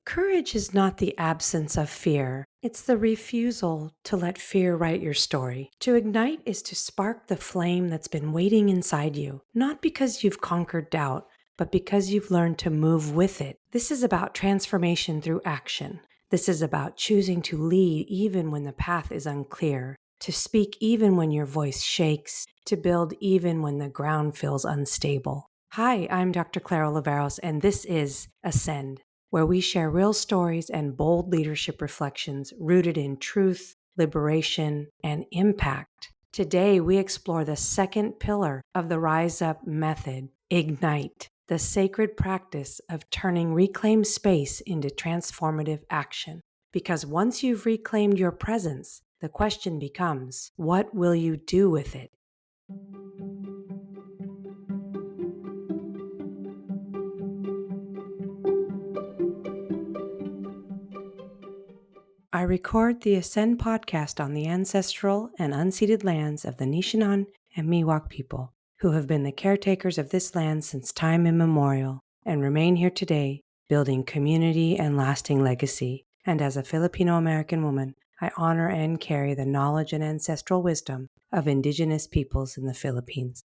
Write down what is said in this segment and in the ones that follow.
Courage is not the absence of fear. It's the refusal to let fear write your story. To ignite is to spark the flame that's been waiting inside you, not because you've conquered doubt, but because you've learned to move with it. This is about transformation through action. This is about choosing to lead even when the path is unclear, to speak even when your voice shakes, to build even when the ground feels unstable. Hi, I'm Dr. Claire Oliveros, and this is Ascend, where we share real stories and bold leadership reflections rooted in truth, liberation, and impact. Today, we explore the second pillar of the Rise Up method, Ignite, the sacred practice of turning reclaimed space into transformative action. Because once you've reclaimed your presence, the question becomes, what will you do with it? I record the Ascend podcast on the ancestral and unceded lands of the Nishinan and Miwok people, who have been the caretakers of this land since time immemorial and remain here today, building community and lasting legacy. And as a Filipino American woman, I honor and carry the knowledge and ancestral wisdom of Indigenous peoples in the Philippines.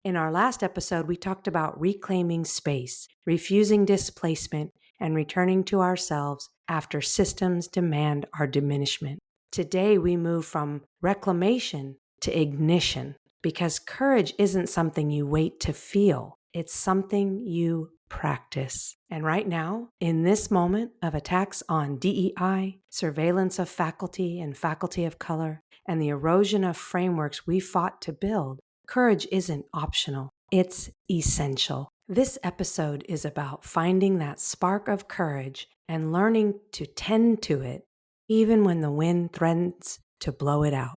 In our last episode, we talked about reclaiming space, refusing displacement, and returning to ourselves after systems demand our diminishment. Today, we move from reclamation to ignition, because courage isn't something you wait to feel. It's something you practice. And right now, in this moment of attacks on DEI, surveillance of faculty and faculty of color, and the erosion of frameworks we fought to build, courage isn't optional, it's essential. This episode is about finding that spark of courage and learning to tend to it, even when the wind threatens to blow it out.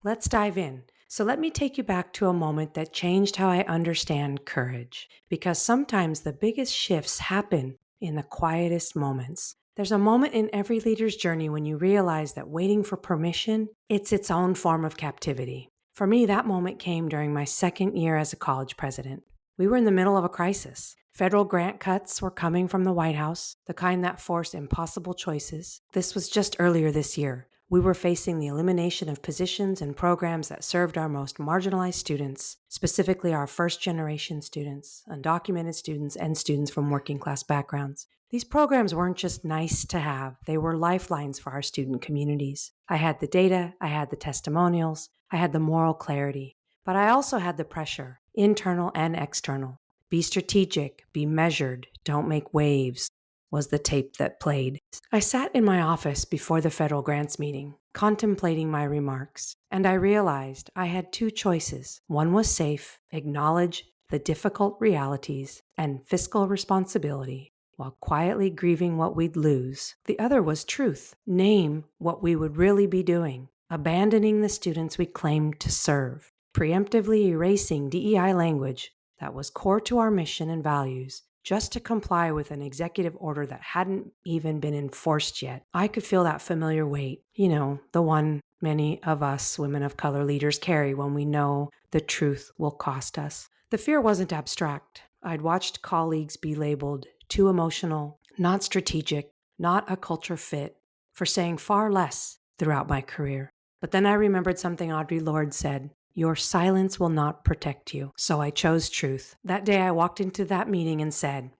Let's dive in. So let me take you back to a moment that changed how I understand courage, because sometimes the biggest shifts happen in the quietest moments. There's a moment in every leader's journey when you realize that waiting for permission, it's its own form of captivity. For me, that moment came during my second year as a college president. We were in the middle of a crisis. Federal grant cuts were coming from the White House, the kind that forced impossible choices. This was just earlier this year. We were facing the elimination of positions and programs that served our most marginalized students, specifically our first-generation students, undocumented students, and students from working-class backgrounds. These programs weren't just nice to have, they were lifelines for our student communities. I had the data, I had the testimonials, I had the moral clarity, but I also had the pressure, internal and external. Be strategic, be measured, don't make waves, was the tape that played. I sat in my office before the federal grants meeting, contemplating my remarks, and I realized I had two choices. One was safe, acknowledge the difficult realities and fiscal responsibility while quietly grieving what we'd lose. The other was truth, name what we would really be doing, abandoning the students we claimed to serve, preemptively erasing DEI language that was core to our mission and values, just to comply with an executive order that hadn't even been enforced yet. I could feel that familiar weight, the one many of us women of color leaders carry when we know the truth will cost us. The fear wasn't abstract. I'd watched colleagues be labeled too emotional, not strategic, not a culture fit, for saying far less throughout my career. But then I remembered something Audre Lorde said: your silence will not protect you. So I chose truth. That day I walked into that meeting and said,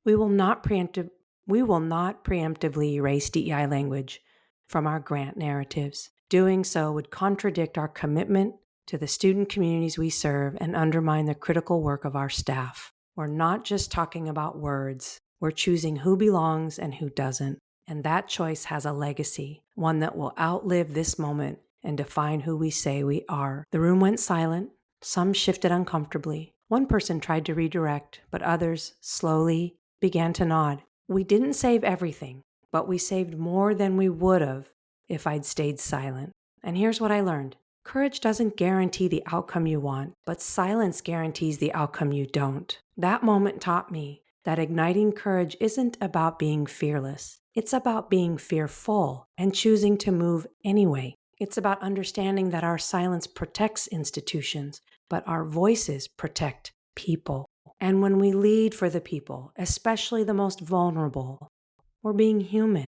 we will not preemptively erase DEI language from our grant narratives. Doing so would contradict our commitment to the student communities we serve and undermine the critical work of our staff. We're not just talking about words. We're choosing who belongs and who doesn't. And that choice has a legacy, one that will outlive this moment and define who we say we are. The room went silent. Some shifted uncomfortably. One person tried to redirect, but others slowly began to nod. We didn't save everything, but we saved more than we would have if I'd stayed silent. And here's what I learned. Courage doesn't guarantee the outcome you want, but silence guarantees the outcome you don't. That moment taught me that igniting courage isn't about being fearless. It's about being fearful and choosing to move anyway. It's about understanding that our silence protects institutions, but our voices protect people. And when we lead for the people, especially the most vulnerable, we're being human.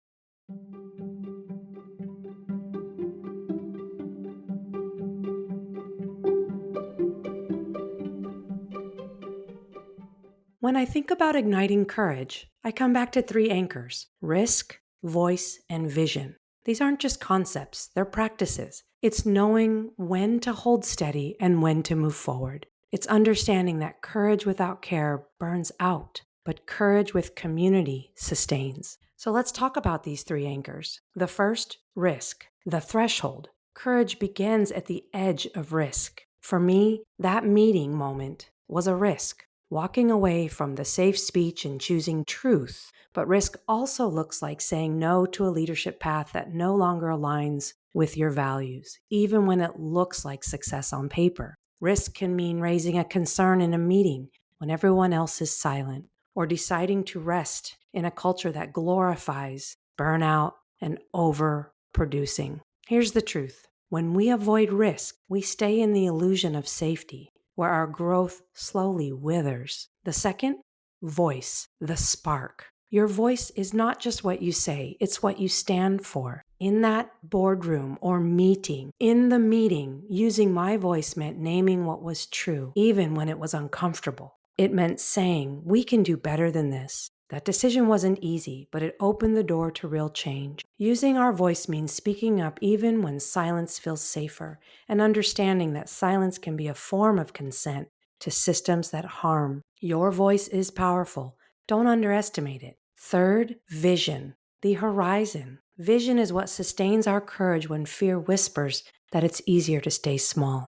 When I think about igniting courage, I come back to three anchors: risk, voice, and vision. These aren't just concepts, they're practices. It's knowing when to hold steady and when to move forward. It's understanding that courage without care burns out, but courage with community sustains. So let's talk about these three anchors. The first, risk, the threshold. Courage begins at the edge of risk. For me, that meeting moment was a risk. Walking away from the safe speech and choosing truth. But risk also looks like saying no to a leadership path that no longer aligns with your values, even when it looks like success on paper. Risk can mean raising a concern in a meeting when everyone else is silent, or deciding to rest in a culture that glorifies burnout and overproducing. Here's the truth. When we avoid risk, we stay in the illusion of safety, where our growth slowly withers. The second, voice, the spark. Your voice is not just what you say, it's what you stand for. In that boardroom or meeting, in the meeting, using my voice meant naming what was true, even when it was uncomfortable. It meant saying, we can do better than this. That decision wasn't easy, but it opened the door to real change. Using our voice means speaking up even when silence feels safer, and understanding that silence can be a form of consent to systems that harm. Your voice is powerful. Don't underestimate it. Third, vision, the horizon. Vision is what sustains our courage when fear whispers that it's easier to stay small.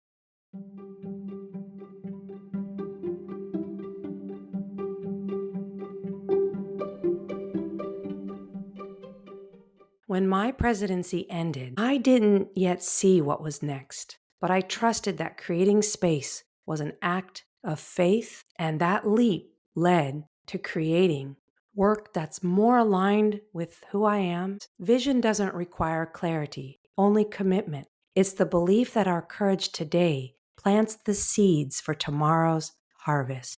When my presidency ended, I didn't yet see what was next, but I trusted that creating space was an act of faith, and that leap led to creating work that's more aligned with who I am. Vision doesn't require clarity, only commitment. It's the belief that our courage today plants the seeds for tomorrow's harvest.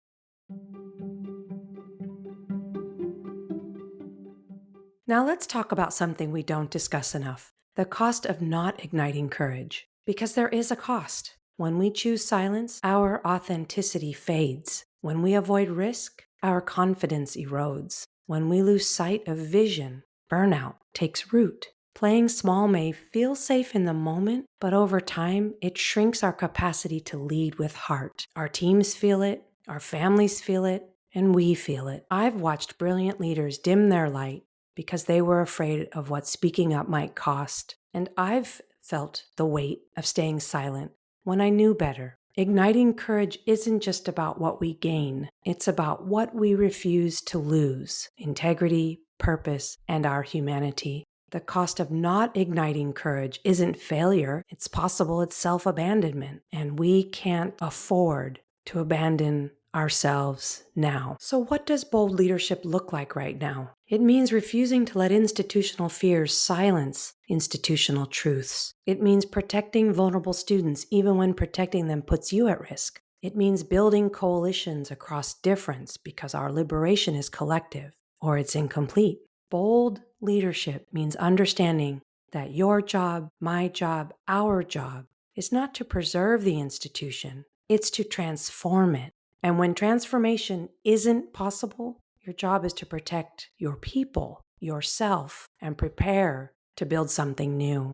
Now let's talk about something we don't discuss enough: the cost of not igniting courage. Because there is a cost. When we choose silence, our authenticity fades. When we avoid risk, our confidence erodes. When we lose sight of vision, burnout takes root. Playing small may feel safe in the moment, but over time, it shrinks our capacity to lead with heart. Our teams feel it, our families feel it, and we feel it. I've watched brilliant leaders dim their light because they were afraid of what speaking up might cost. And I've felt the weight of staying silent when I knew better. Igniting courage isn't just about what we gain, it's about what we refuse to lose: integrity, purpose, and our humanity. The cost of not igniting courage isn't failure, it's possible it's self-abandonment, and we can't afford to abandon ourselves now. So what does bold leadership look like right now? It means refusing to let institutional fears silence institutional truths. It means protecting vulnerable students even when protecting them puts you at risk. It means building coalitions across difference because our liberation is collective or it's incomplete. Bold leadership means understanding that your job, my job, our job is not to preserve the institution, it's to transform it. And when transformation isn't possible, your job is to protect your people, yourself, and prepare to build something new.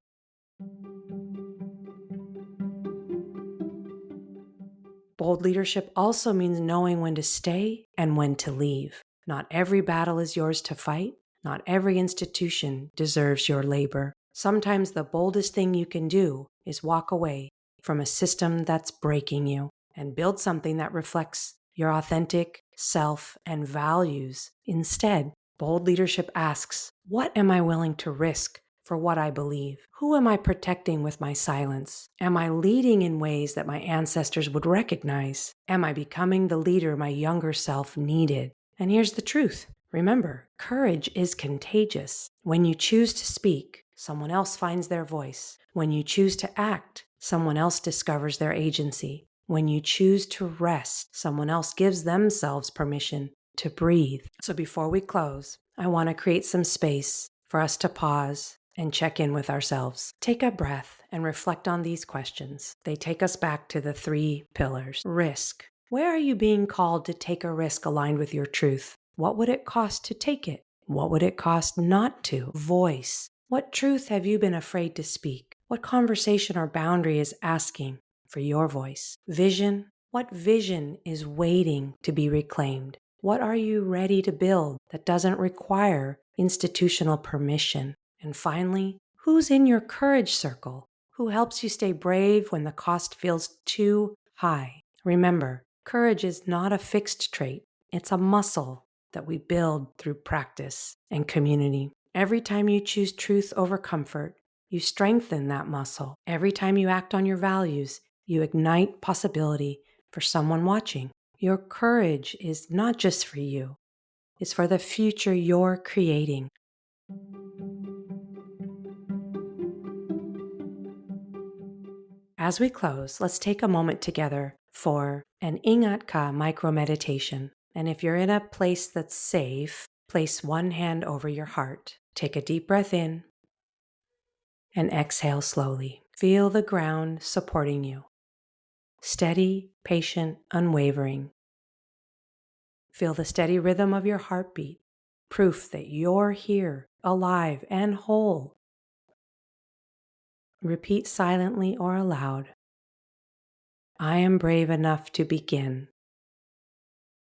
Bold leadership also means knowing when to stay and when to leave. Not every battle is yours to fight. Not every institution deserves your labor. Sometimes the boldest thing you can do is walk away from a system that's breaking you and build something that reflects your authentic self and values instead. Bold leadership asks, what am I willing to risk for what I believe? Who am I protecting with my silence? Am I leading in ways that my ancestors would recognize? Am I becoming the leader my younger self needed? And here's the truth. Remember, courage is contagious. When you choose to speak, someone else finds their voice. When you choose to act, someone else discovers their agency. When you choose to rest, someone else gives themselves permission to breathe. So before we close, I want to create some space for us to pause and check in with ourselves. Take a breath and reflect on these questions. They take us back to the 3 pillars. Risk. Where are you being called to take a risk aligned with your truth? What would it cost to take it? What would it cost not to? Voice. What truth have you been afraid to speak? What conversation or boundary is asking for your voice? Vision. What vision is waiting to be reclaimed? What are you ready to build that doesn't require institutional permission? And finally, who's in your courage circle? Who helps you stay brave when the cost feels too high? Remember, courage is not a fixed trait. It's a muscle that we build through practice and community. Every time you choose truth over comfort, you strengthen that muscle. Every time you act on your values, you ignite possibility for someone watching. Your courage is not just for you, it's for the future you're creating. As we close, let's take a moment together for an Ingat Ka micro meditation. And if you're in a place that's safe, place one hand over your heart. Take a deep breath in and exhale slowly. Feel the ground supporting you. Steady, patient, unwavering. Feel the steady rhythm of your heartbeat, proof that you're here, alive and whole. Repeat silently or aloud. I am brave enough to begin.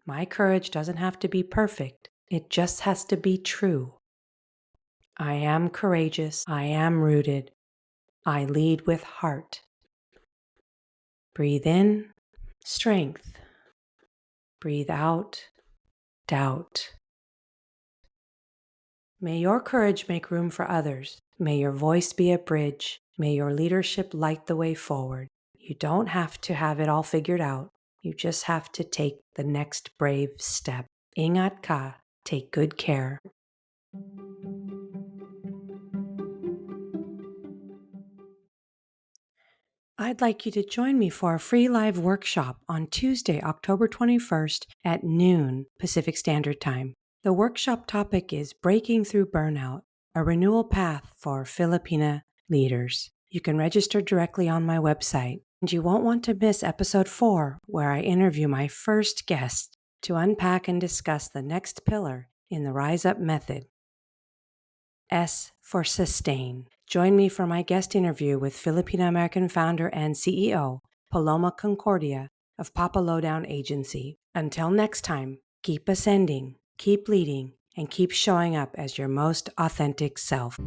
My courage doesn't have to be perfect. It just has to be true. I am courageous. I am rooted. I lead with heart. Breathe in, strength. Breathe out, doubt. May your courage make room for others. May your voice be a bridge. May your leadership light the way forward. You don't have to have it all figured out. You just have to take the next brave step. Ingat ka, take good care. I'd like you to join me for a free live workshop on Tuesday, October 21st at noon Pacific Standard Time. The workshop topic is Breaking Through Burnout, a renewal path for Filipina leaders. You can register directly on my website, and you won't want to miss episode 4, where I interview my first guest to unpack and discuss the next pillar in the Rise Up method. S for sustain. Join me for my guest interview with Filipina American founder and CEO, Paloma Concordia of Papa Lowdown Agency. Until next time, keep ascending, keep leading, and keep showing up as your most authentic self.